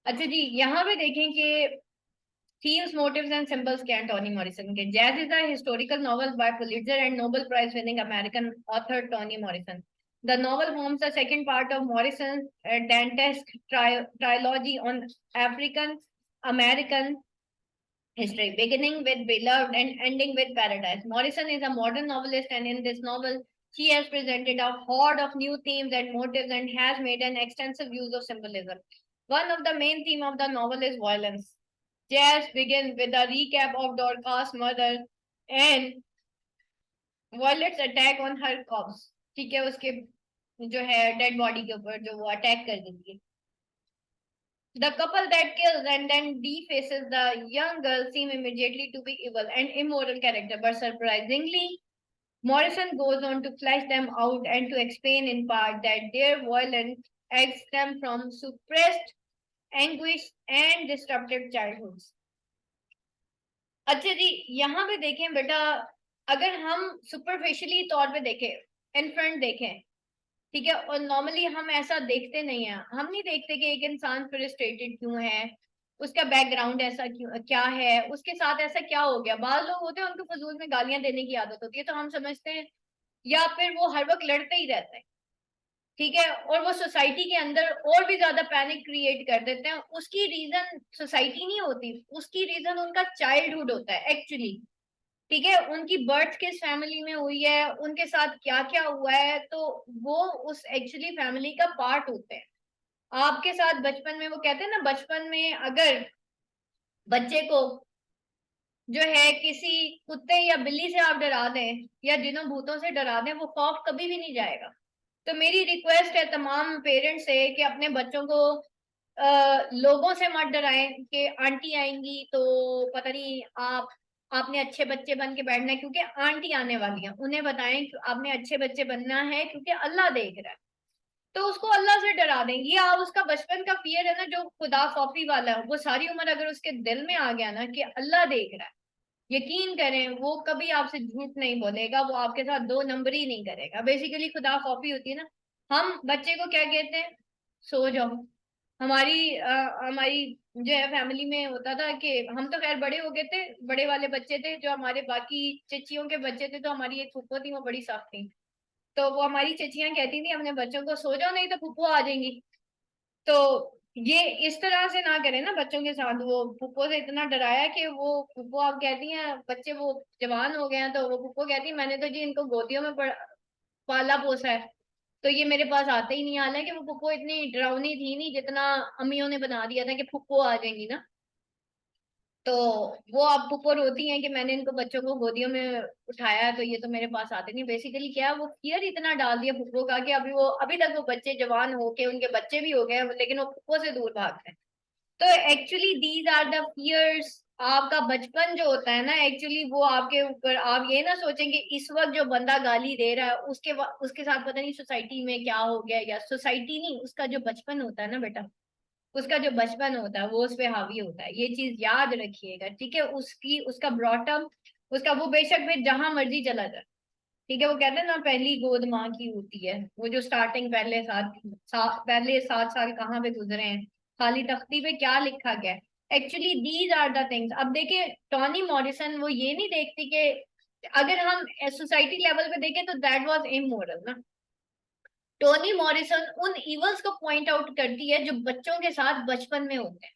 अच्छा जी, यहाँ पे देखें कि themes, motives, and symbols क्या हैं टोनी मॉरिसन के। Jazz is a historical novel by Pulitzer and Nobel Prize winning American author Toni Morrison. The novel forms the second part of Morrison's Dantesque trilogy on African American history, beginning with Beloved and ending with Paradise. Morrison is a modern novelist, and in this novel, she has presented a horde of new themes and motives and has made an extensive use of symbolism. One of the main themes of the novel is violence. Jazz begins with a recap of Dorcas' murder and Violet's attack on her corpse. ठीक है, उसके जो है dead body के ऊपर जो वो attack कर देती है। The couple that kills and then defaces the young girl seem immediately to be evil and immoral character, but surprisingly, Morrison goes on to flesh them out and to explain in part that their violent acts stem from suppressed anguish and disrupted childhoods. अच्छा जी, यहाँ पे देखें बेटा, अगर हम superficially तौर पे देखें, इन फ्रंट देखें, ठीक है, और नॉर्मली हम ऐसा देखते नहीं है, हम नहीं देखते कि एक इंसान फ्रस्ट्रेटेड क्यों है, उसका बैकग्राउंड ऐसा क्यों क्या है, उसके साथ ऐसा क्या हो गया। बाल लोग होते हैं उनको फजूल में गालियां देने की आदत होती है, तो हम समझते हैं, या फिर वो हर वक्त लड़ते ही रहते हैं, ठीक है, और वो सोसाइटी के अंदर और भी ज्यादा पैनिक क्रिएट कर देते हैं। उसकी रीजन सोसाइटी नहीं होती, उसकी रीजन उनका चाइल्डहुड होता है एक्चुअली। ठीक है, उनकी बर्थ किस फैमिली में हुई है, उनके साथ क्या क्या हुआ है, तो वो उस एक्चुअली फैमिली का पार्ट होते हैं। आपके साथ बचपन में, वो कहते हैं ना, बचपन में अगर बच्चे को जो है किसी कुत्ते या बिल्ली से आप डरा दें या जिन्हों भूतों से डरा दें, वो खौफ कभी भी नहीं जाएगा। तो मेरी रिक्वेस्ट है तमाम पेरेंट्स से कि अपने बच्चों को लोगों से मत डराएं कि आंटी आएंगी तो पता नहीं आपने अच्छे बच्चे बन के बैठना है क्योंकि आंटी आने वाली है। उन्हें बताएं कि आपने अच्छे बच्चे बनना है क्योंकि अल्लाह देख रहा है। तो उसको अल्लाह से डरा दें, ये आप उसका बचपन का फियर है ना जो खुदा खौफी वाला है, वो सारी उम्र अगर उसके दिल में आ गया ना कि अल्लाह देख रहा है, यकीन करें वो कभी आपसे झूठ नहीं बोलेगा, वो आपके साथ दो नंबरी नहीं करेगा। बेसिकली खुदा खौफी होती है ना। हम बच्चे को क्या कहते हैं, सो जाओ। हमारी जो है फैमिली में होता था कि हम तो खैर बड़े हो गए थे, बड़े वाले बच्चे थे, जो हमारे बाकी चचियों के बच्चे थे, तो हमारी एक फूफो थी, वो बड़ी साफ थी, तो वो हमारी चचियां कहती थी अपने बच्चों को, सो जाओ नहीं तो फूफो आ जाएंगी। तो ये इस तरह से ना करें ना बच्चों के साथ। वो फूफो से इतना डराया कि वो फूफो, आप कहती हैं बच्चे वो जवान हो गए हैं, तो वो फूफो कहती है मैंने तो जी इनको गोदियों में पाला पोसा है, तो ये मेरे पास आते ही नहीं। हालांकि वो फूफो इतनी डरावनी थी नहीं जितना अम्मियों ने बना दिया था कि फूफो आ जाएंगी ना। तो वो अब फूफो रोती हैं कि मैंने इनको बच्चों को गोदियों में उठाया है, तो ये तो मेरे पास आते नहीं। बेसिकली क्या है, वो फियर इतना डाल दिया फूफो का कि अभी तक वो बच्चे जवान होके उनके बच्चे भी हो गए हैं, लेकिन वो फूफो से दूर भागते हैं। तो actually these are the fears. आपका बचपन जो होता है ना, एक्चुअली वो आपके ऊपर, आप ये ना सोचेंगे इस वक्त जो बंदा गाली दे रहा है उसके साथ पता नहीं सोसाइटी में क्या हो गया, या सोसाइटी नहीं, उसका जो बचपन होता है ना बेटा, उसका जो बचपन होता है वो उस पे हावी होता है। ये चीज याद रखिएगा, ठीक है। उसका ब्रॉटअप, उसका वो बेशक भी जहां मर्जी चला जाए, ठीक है। वो कहते हैं ना पहली गोद माँ की होती है, वो जो स्टार्टिंग पहले 7 साल कहाँ पे गुजरे हैं, खाली तख्ती पे क्या लिखा गया है। Actually these are the things. अब देखिए, टॉनी मॉरिसन वो ये नहीं देखती कि अगर हम सोसाइटी लेवल पे देखें तो दैट वाज इमोरल ना। टोनी मॉरिसन उन इवल्स को पॉइंट आउट करती है जो बच्चों के साथ बचपन में होते हैं,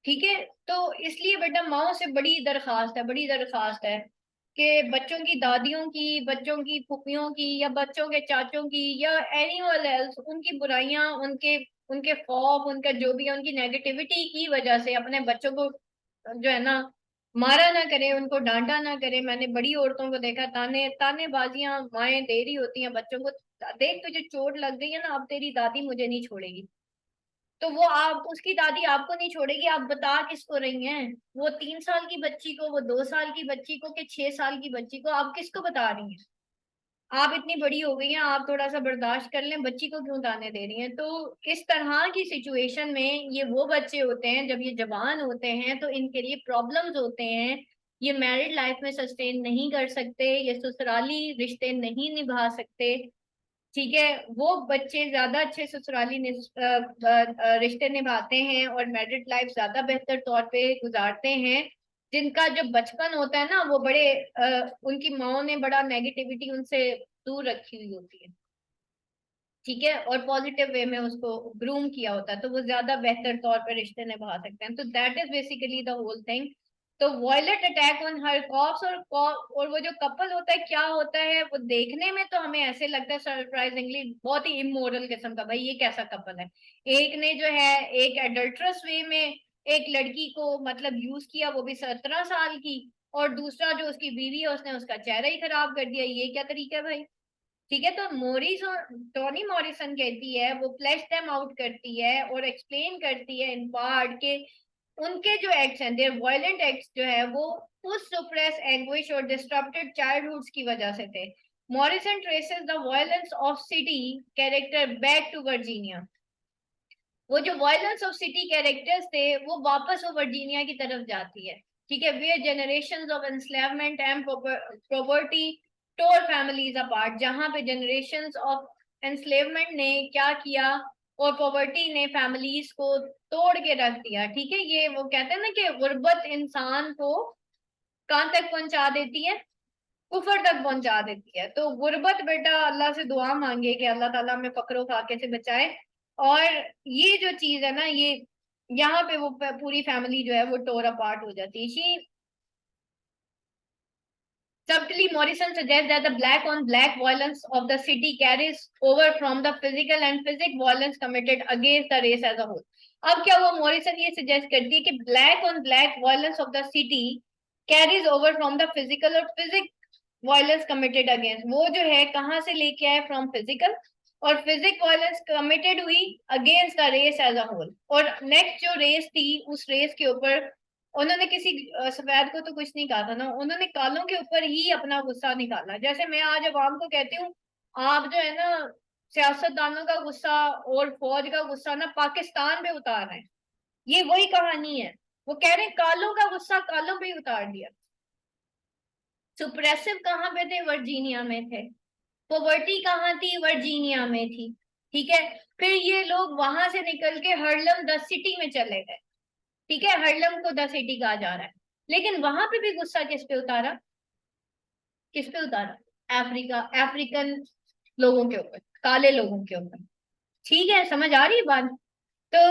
ठीक है। तो इसलिए बेटा माओ से बड़ी दरखास्त है कि बच्चों की दादियों की, बच्चों की फूफियों की, या बच्चों के चाचों की, या एनीवन एल्स, उनकी बुराइयां, उनके उनके खौफ, उनका जो भी है, उनकी नेगेटिविटी की वजह से अपने बच्चों को जो है ना मारा ना करे, उनको डांटा ना करे। मैंने बड़ी औरतों को देखा, ताने ताने बाजियां माएं दे रही होती हैं बच्चों को, देख तुझे चोट लग गई है ना, अब तेरी दादी मुझे नहीं छोड़ेगी। तो वो आप उसकी दादी आपको नहीं छोड़ेगी, आप बता किसको रही हैं, वो 3 साल की बच्ची को, वो 2 साल की बच्ची को, कि 6 साल की बच्ची को, आप किसको बता रही हैं। आप इतनी बड़ी हो गई हैं, आप थोड़ा सा बर्दाश्त कर लें, बच्ची को क्यों ताने दे रही हैं। तो इस तरह की सिचुएशन में ये वो बच्चे होते हैं जब ये जवान होते हैं, तो इनके लिए प्रॉब्लम्स होते हैं। ये मैरिड लाइफ में सस्टेन नहीं कर सकते, ये ससुराली रिश्ते नहीं निभा सकते, ठीक है, वो बच्चे ज्यादा अच्छे ससुराली रिश्ते निभाते हैं और मैरिड लाइफ ज्यादा बेहतर तौर पे गुजारते हैं, जिनका जो बचपन होता है ना वो बड़े उनकी माओ ने बड़ा नेगेटिविटी उनसे दूर रखी हुई होती है, ठीक है, और पॉजिटिव वे में उसको ग्रूम किया होता है, तो वो ज्यादा बेहतर तौर पर रिश्ते निभा सकते हैं। तो that is basically the whole thing. तो violent attack on her cops, और वो जो कपल होता है क्या होता है, वो देखने में तो हमें ऐसे लगता है सरप्राइजिंगली बहुत ही इमोरल किस्म का, भाई ये कैसा कपल है। एक ने जो है एक एडल्ट्रस वे में एक लड़की को मतलब यूज किया, वो भी 17 साल की, और दूसरा जो उसकी बीवी है उसने उसका चेहरा ही खराब कर दिया, ये क्या तरीका है भाई। ठीक है, तो टोनी मॉरिसन कहती है, वो फ्लैश देम आउट करती है और एक्सप्लेन करती है इन पार्ट के उनके जो एक्ट्स हैं, देयर वायलेंट एक्ट्स जो है वो उस सुप्रेस एंग्विश और डिस्टर्बेड चाइल्डहुड्स की वजह से थे। Morrison traces the violence of city character back to Virginia. वो जो वायलेंस ऑफ सिटी कैरेक्टर्स थे वो वापस वो वर्जीनिया की तरफ जाती है, ठीक है, where generations of enslavement and property tore families apart, जहां पे जनरेशंस ऑफ एंस्लेवमेंट ने क्या किया और पॉवर्टी ने फैमिलीज को तोड़ के रख दिया। ठीक है, ये वो कहते हैं ना कि गुर्बत इंसान को कहां तक पहुंचा देती है, कुफर तक पहुंचा देती है। तो गुर्बत बेटा अल्लाह से दुआ मांगे कि अल्लाह ताला हमें फकरो फाके से बचाए। और ये जो चीज है ना, ये यहाँ पे वो पूरी फैमिली जो है वो टोर अपार्ट हो जाती है। She subtly Morrison suggests that the black on black violence of the city carries over from the physical and physic violence committed against the race as a whole. अब क्या हुआ, मॉरिसन ये सजेस्ट करती है कि black on black violence of the city carries over from the physical और psychic violence committed against, वो जो है कहाँ से लेके आए, फ्रॉम फिजिकल, और फिजिक वायलेंस कमिटेड हुई against the race as a whole. और नेक्स्ट जो रेस थी उस रेस के ऊपर उन्होंने किसी सफेद को तो कुछ नहीं कहा था ना, उन्होंने कालों के ऊपर ही अपना गुस्सा निकाला। जैसे मैं आज अवाम को कहती हूँ, आप जो है ना सियासतदानों का गुस्सा और फौज का गुस्सा ना पाकिस्तान पे उतार रहे हैं, ये वही कहानी है। वो कह रहे हैं कालों का गुस्सा कालों पे ही उतार दिया। सुप्रेसिव कहाँ पे थे, वर्जीनिया में थे। पॉवर्टी कहाँ थी, वर्जीनिया में थी। ठीक है, फिर ये लोग वहां से निकल के हर्लम द सिटी में चले गए। ठीक है, हर्लम को द सिटी कहा जा रहा है, लेकिन वहां पे भी गुस्सा किस पे उतारा, किस पे उतारा, अफ्रीकन लोगों के ऊपर, काले लोगों के ऊपर। ठीक है, समझ आ रही है बात। तो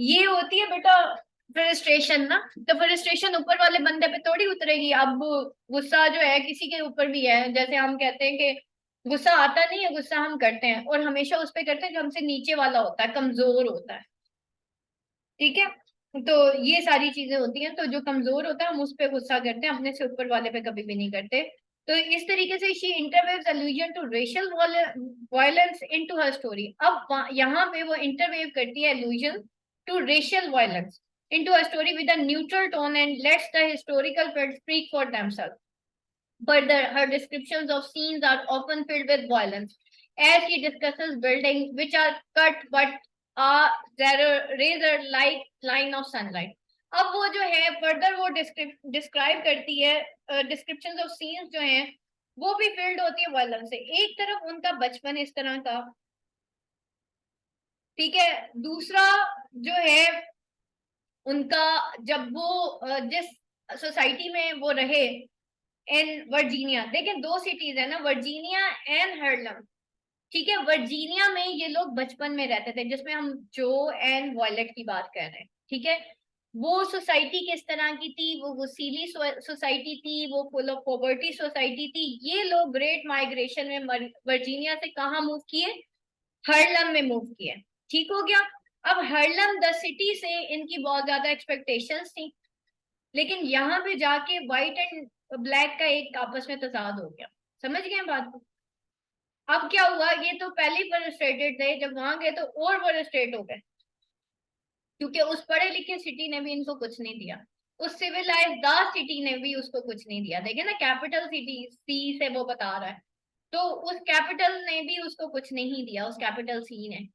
ये होती है बेटा फ्रस्ट्रेशन ना, तो फ्रस्ट्रेशन ऊपर वाले बंदे पे थोड़ी उतरेगी। अब गुस्सा जो है किसी के ऊपर भी है, जैसे हम कहते हैं कि गुस्सा आता नहीं है, गुस्सा हम करते हैं और हमेशा उस पे करते हैं जो हमसे नीचे वाला होता है, कमजोर होता है। ठीक है, तो ये सारी चीजें होती हैं, तो जो कमजोर होता है हम उस पर गुस्सा करते हैं, अपने से ऊपर वाले पे कभी भी नहीं करते। तो इस तरीके से she interweaves allusion to racial violence into her story. अब यहाँ पे वो इंटरवेव करती है allusion to racial violence into a story with a neutral tone and lets the historical facts speak for themselves. But her descriptions of scenes are often filled with violence, as she discusses buildings which are cut but are razor like line of sunlight. अब वो जो है further वो describe करती है, description of scenes जो हैं वो भी फील्ड होती है वायलेंस से। एक तरफ उनका बचपन इस तरह का, ठीक है, दूसरा जो है उनका जब वो जिस सोसाइटी में वो रहे इन वर्जीनिया, देखिए दो सिटीज है ना, वर्जीनिया एंड हर्लम। ठीक है, वर्जीनिया में ये लोग बचपन में रहते थे, जिसमें हम जो एंड वॉयलेट की बात कर रहे हैं। ठीक है, वो सोसाइटी किस तरह की थी, वो वसीली सोसाइटी थी, वो फुल ऑफ पॉवर्टी सोसाइटी थी। ये लोग ग्रेट माइग्रेशन में वर्जीनिया से कहाँ मूव किए, हर्लम में मूव किए। ठीक हो गया। अब हर्लम द सिटी से इनकी बहुत ज्यादा एक्सपेक्टेशंस थी, लेकिन यहाँ पे जाके व्हाइट एंड ब्लैक का एक आपस में तजाद हो गया। समझ गए बात को। अब क्या हुआ, ये तो पहले ही फ्रस्ट्रेटेड थे, जब वहां गए तो और फ्रस्ट्रेट हो गए, क्योंकि उस पढ़े लिखे सिटी ने भी इनको कुछ नहीं दिया, उस सिविलाइज द सिटी ने भी उसको कुछ नहीं दिया। देखिए ना, कैपिटल सिटी सी से वो बता रहा है, तो उस कैपिटल ने भी उसको कुछ नहीं दिया, उस कैपिटल सी ने।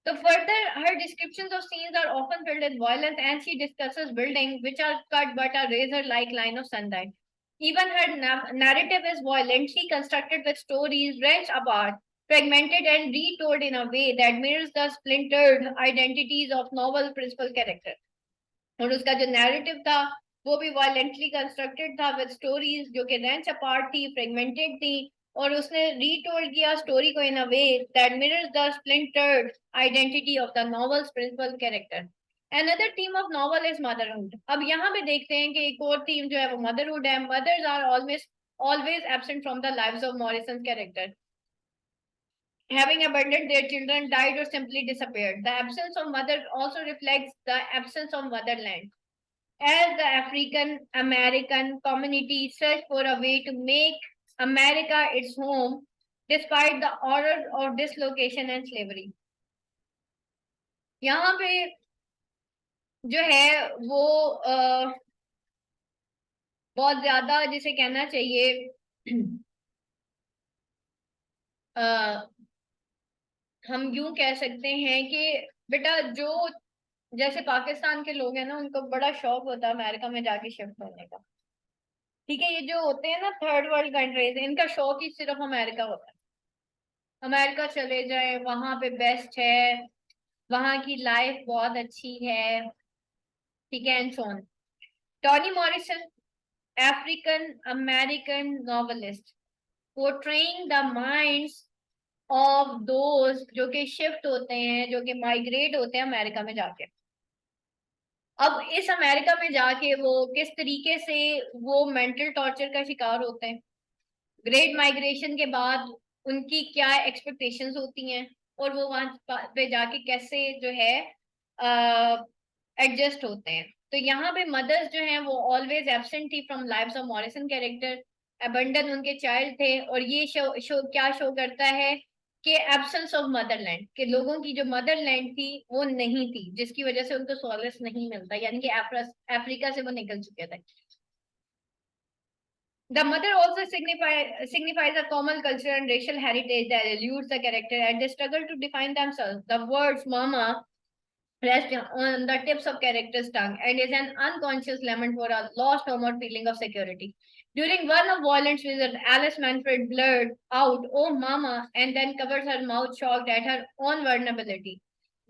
तो further, her descriptions of scenes are often filled with violence, and she discusses buildings which are cut but a razor-like line of sunlight. Even her narrative is violent. She constructed with stories wrenched apart fragmented and retold in a way that mirrors the splintered identities of novel principal character. और उसका जो narrative था वो भी violently constructed था with stories जो कि wrenched apart थी, fragmented थी, और उसने retold किया story को in a way that mirrors the splintered identity of the novel's principal character. Another theme of novel is motherhood. अब यहाँ पे देखते हैं कि एक और theme जो है वो motherhood है. Mothers are always absent from the lives of Morrison's character, having abandoned their children, died, or simply disappeared. The absence of mother also reflects the absence of motherland, as the African American community searched for a way to make America its home despite the horrors of dislocation and slavery. यहाँ पे जो है वो बहुत ज्यादा जिसे कहना चाहिए हम यूं कह सकते हैं कि बेटा जो जैसे पाकिस्तान के लोग हैं ना उनको बड़ा शौक होता है अमेरिका में जाके शिफ्ट होने का. ठीक है, ये जो होते हैं ना थर्ड वर्ल्ड कंट्रीज, इनका शौक ही सिर्फ अमेरिका होता है. अमेरिका चले जाए, वहां पे बेस्ट है, वहां की लाइफ बहुत अच्छी है. ठीक है, and so on. Toni Morrison, African American novelist, portraying the minds of those जो कि शिफ्ट होते हैं, जो कि माइग्रेट होते हैं अमेरिका में जाके. अब इस अमेरिका में जाके वो किस तरीके से वो मेंटल टॉर्चर का शिकार होते हैं, ग्रेट माइग्रेशन के बाद उनकी क्या एक्सपेक्टेशंस होती हैं, और वो वहां पे जाके कैसे जो है एडजस्ट होते हैं. तो यहाँ पे मदर्स जो हैं वो ऑलवेज एब्सेंट थी from lives of Morrison character. Abandon उनके चाइल्ड थे, और ये शो क्या शो करता है कि एब्सेंस ऑफ मदरलैंड, के लोगों की जो मदरलैंड थी वो नहीं थी, जिसकी वजह से उनको सॉलेस नहीं मिलता, यानी कि अफ्रीका से वो निकल चुके थे. The mother also signifies a common cultural and racial heritage that eludes the character and they struggle to define themselves. The words mama rest on the tips of character's tongue and is an unconscious lament for a lost home or feeling of security. During one of Violent's visit, Alice Manfred blurted out, "Oh, Mama," and then covers her mouth, shocked at her own vulnerability.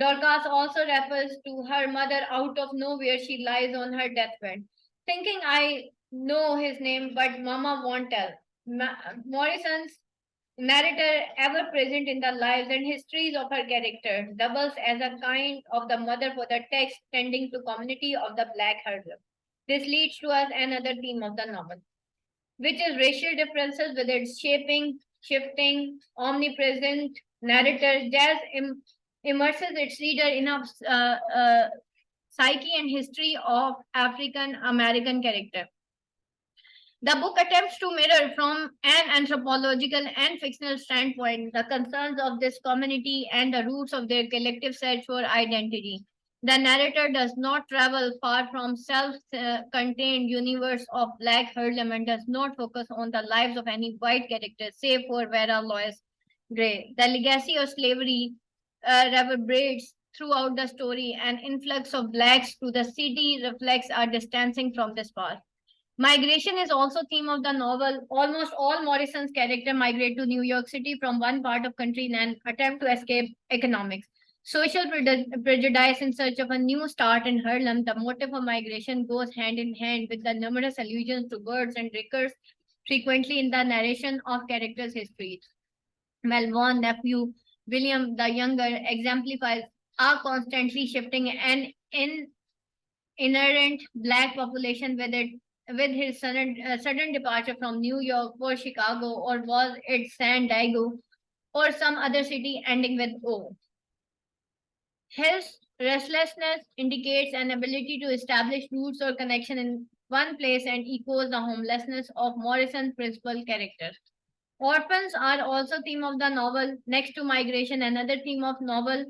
Dorcas also refers to her mother out of nowhere. She lies on her deathbed, thinking, "I know his name, but Mama won't tell." Morrison's narrator, ever present in the lives and histories of her character, doubles as a kind of the mother for the text tending to community of the black hurdle. This leads to us another theme of the novel, which is racial differences with its shaping, shifting, omnipresent narrator. Jazz immerses its reader in a psyche and history of African American character. The book attempts to mirror from an anthropological and fictional standpoint the concerns of this community and the roots of their collective search for identity. The narrator does not travel far from self-contained universe of Black Harlem and does not focus on the lives of any white characters, save for Vera Lois Gray. The legacy of slavery reverberates throughout the story. An influx of blacks to the city reflects our distancing from this past. Migration is also theme of the novel. Almost all Morrison's characters migrate to New York City from one part of country in an attempt to escape economics. Social prejudice in search of a new start in Harlem, the motive of migration goes hand in hand with the numerous allusions to birds and recurs frequently in the narration of characters' histories. Melvon, nephew, William the Younger exemplifies a constantly shifting and inherent black population with his sudden departure from New York for Chicago, or was it San Diego or some other city ending with O. His restlessness indicates an ability to establish roots or connection in one place and echoes the homelessness of Morrison's principal character. Orphans are also theme of the novel. Next to migration, another theme of novel,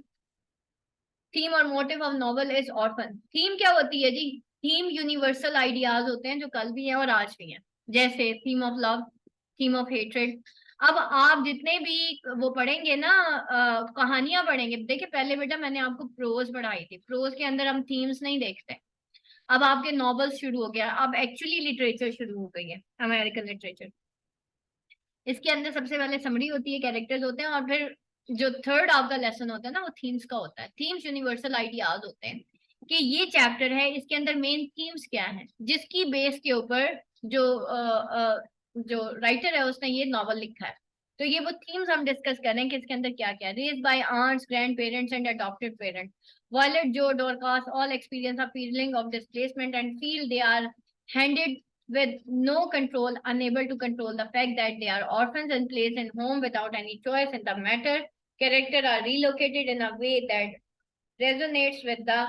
theme or motive of novel is orphan. Theme क्या होती है जी? Theme universal ideas होते हैं जो कल भी हैं और आज भी हैं, जैसे theme of love, theme of hatred. अब आप जितने भी वो पढ़ेंगे ना, कहानियां पढ़ेंगे, देखिए पहले बेटा मैंने आपको प्रोज पढ़ाई थी, प्रोज के अंदर हम थीम्स नहीं देखते. अब आपके नॉवेल्स शुरू हो गया, अब एक्चुअली लिटरेचर शुरू हो गई है, अमेरिकन लिटरेचर. इसके अंदर सबसे पहले समरी होती है, कैरेक्टर्स होते हैं, और फिर जो थर्ड हाफ का लेसन होता है ना, वो थीम्स का होता है। थीम्स यूनिवर्सल आइडियाज होते हैं कि ये चैप्टर है, इसके अंदर मेन थीम्स क्या है, जिसकी बेस के ऊपर जो जो राइटर है उसने ये नॉवल लिखा है। तो ये वो थीम्स हम डिस्कस कर रहे हैं कि इसके अंदर क्या क्या है। Raised by aunts, grandparents and adopted parents, Violet, Joe, Dorcas all experience a feeling of displacement and feel they are handed with no control, unable to control the fact that they are orphans and placed in home without any choice in the matter. Characters are relocated in a way that resonates with the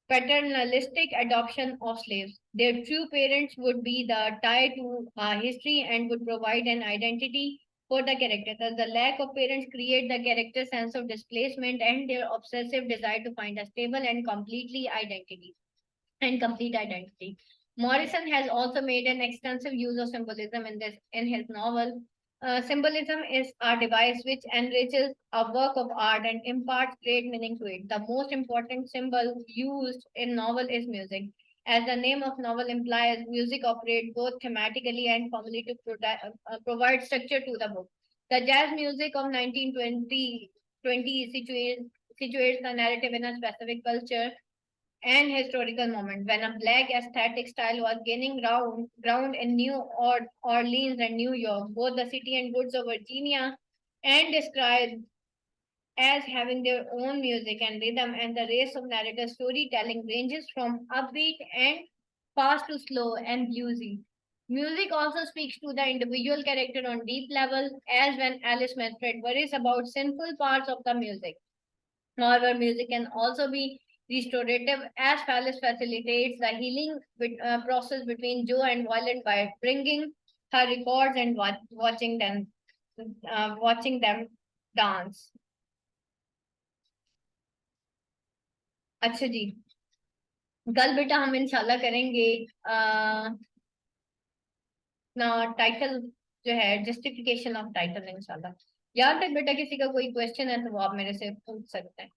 paternalistic adoption of slaves. Their true parents would be the tie to history and would provide an identity for the character. Thus, the lack of parents create the character's sense of displacement and their obsessive desire to find a stable and complete identity. Morrison has also made an extensive use of symbolism in his novel. Symbolism is a device which enriches a work of art and imparts great meaning to it. The most important symbol used in novel is music. As the name of novel implies, music operates both thematically and formally to provide structure to the book. The jazz music of 1920 situates the narrative in a specific culture and historical moment when a black aesthetic style was gaining ground in Orleans and New York, both the city and woods of Virginia, and described as having their own music and rhythm, and the race of narrative storytelling ranges from upbeat and fast to slow and bluesy. Music also speaks to the individual character on deep level, as when Alice Manfred worries about sinful parts of the music. However, music can also be restorative as Phallus facilitates the healing process between Joe and Violet by bringing her records and watching them dance. अच्छा जी, कल बेटा हम इंशाल्लाह करेंगे ना title जो है, justification of title इंशाल्लाह। याद तक बेटा किसी का कोई क्वेश्चन है तो वो आप मेरे से पूछ सकते हैं।